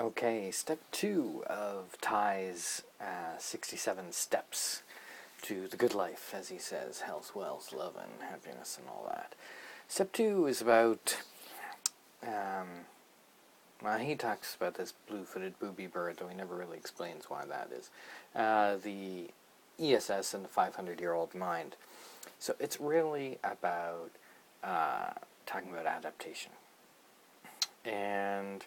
Okay, step 2 of Tai's 67 steps to the good life, as he says, health, wealth, love, and happiness, and all that. Step 2 is about, well, he talks about this blue-footed booby bird, though he never really explains why that is. The ESS and the 500-year-old mind. So it's really about talking about adaptation. And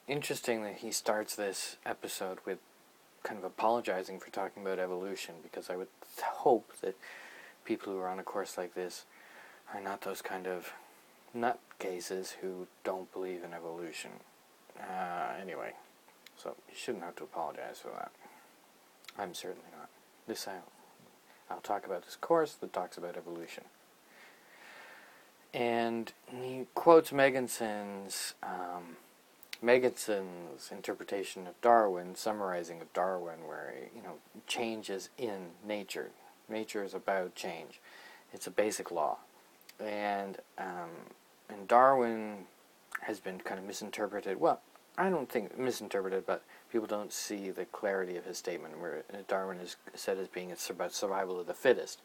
interestingly, he starts this episode with kind of apologizing for talking about evolution, because I would hope that people who are on a course like this are not those kind of nutcases who don't believe in evolution. Anyway, so you shouldn't have to apologize for that. I'm certainly not. I'll talk about this course that talks about evolution. And he quotes Megginson's interpretation of Darwin, summarizing of Darwin, where, change is in nature. Nature is about change. It's a basic law. And Darwin has been kind of misinterpreted. Well, I don't think misinterpreted, but people don't see the clarity of his statement, where Darwin is said as being it's about survival of the fittest.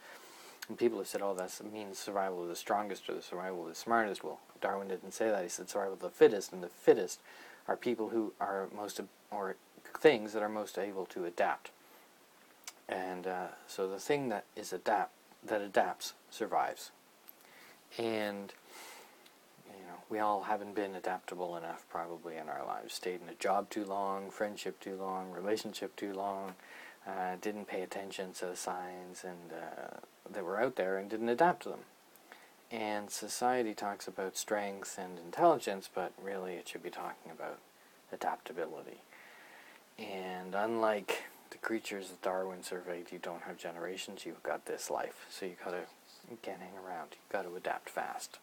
And people have said, oh, that means survival of the strongest or the survival of the smartest. Well, Darwin didn't say that. He said survival of the fittest, and the fittest are people who are or things that are most able to adapt. And so the thing that adapts survives. And we all haven't been adaptable enough probably in our lives. Stayed in a job too long, friendship too long, relationship too long, didn't pay attention to the signs and that were out there and didn't adapt to them. And society talks about strength and intelligence, but really it should be talking about adaptability. And unlike the creatures that Darwin surveyed, you don't have generations, you've got this life. So you can't hang around, you've got to adapt fast.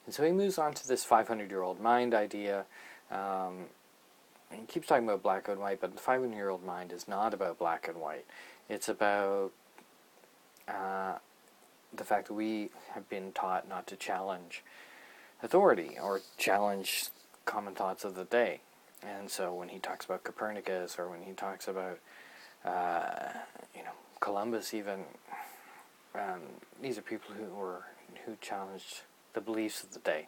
And so he moves on to this 500-year-old mind idea. He keeps talking about black and white, but the 500-year-old mind is not about black and white. It's about the fact that we have been taught not to challenge authority or challenge common thoughts of the day. And so when he talks about Copernicus, or when he talks about Columbus, even these are people who challenged the beliefs of the day.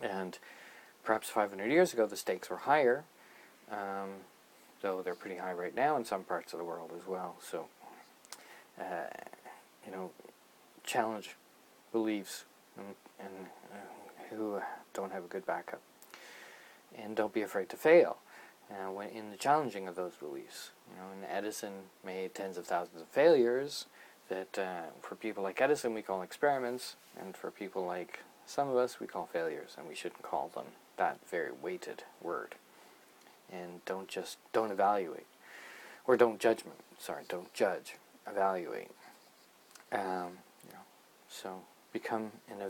And perhaps 500 years ago the stakes were higher, though they're pretty high right now in some parts of the world as well. So, challenge beliefs and who don't have a good backup. And don't be afraid to fail when in the challenging of those beliefs. And Edison made tens of thousands of failures that for people like Edison we call experiments, and for people like some of us we call failures, and we shouldn't call them that very weighted word. And don't evaluate, or don't judge, evaluate. So become an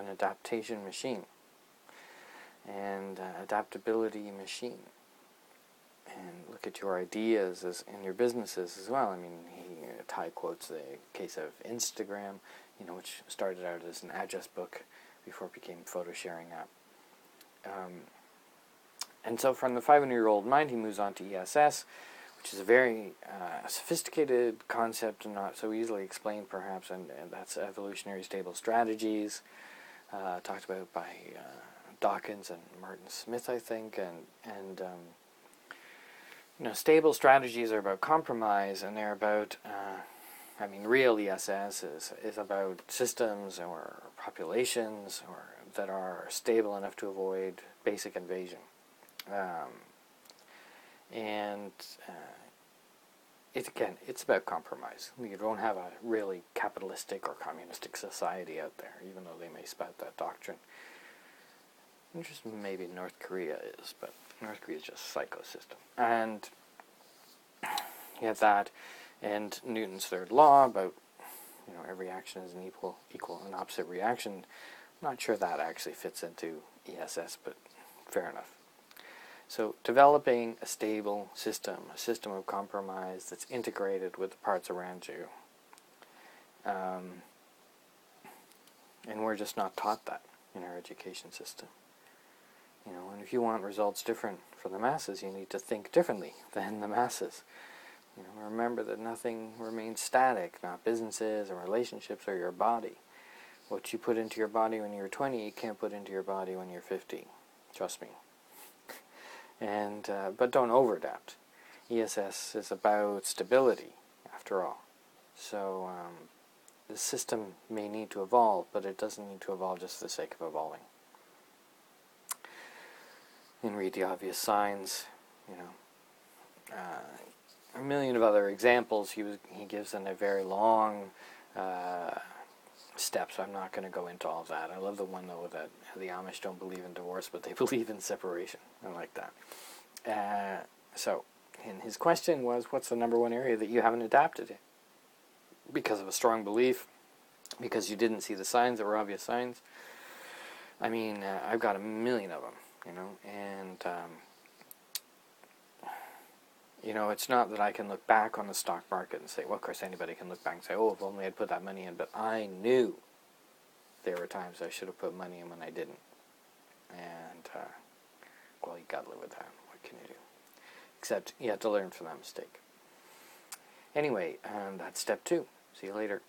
adaptation machine, and adaptability machine. And look at your ideas in your businesses as well. I mean, Tai quotes the case of Instagram, which started out as an address book before it became a photo sharing app. And so from the 500-year-old mind, he moves on to ESS, which is a very sophisticated concept and not so easily explained, perhaps, and that's evolutionary stable strategies, talked about by Dawkins and Martin Smith, I think, and stable strategies are about compromise, and they're about, real ESS is about systems or populations that are stable enough to avoid basic invasion. It's about compromise. You don't have a really capitalistic or communistic society out there, even though they may spout that doctrine. Interesting, maybe North Korea is, but North Korea is just a psycho system. And you have that, and Newton's third law about every action is an equal and opposite reaction. I'm not sure that actually fits into ESS, but fair enough. So developing a stable system, a system of compromise that's integrated with the parts around you. And we're just not taught that in our education system. And if you want results different from the masses, you need to think differently than the masses. Remember that nothing remains static, not businesses or relationships or your body. What you put into your body when you're 20, you can't put into your body when you're 50. Trust me. But don't overadapt. ESS is about stability, after all. So the system may need to evolve, but it doesn't need to evolve just for the sake of evolving. And read the obvious signs, a million of other examples he gives in a very long steps. I'm not going to go into all of that. I love the one, though, that the Amish don't believe in divorce, but they believe in separation. I like that. And his question was, what's the number one area that you haven't adapted in? Because of a strong belief, because you didn't see the signs that were obvious signs. I mean, I've got a million of them, and it's not that I can look back on the stock market and say, well, of course anybody can look back and say, oh, if only I'd put that money in, but I knew there were times I should have put money in when I didn't. And, well, you gotta live with that. What can you do? Except you have to learn from that mistake. Anyway, that's step 2. See you later.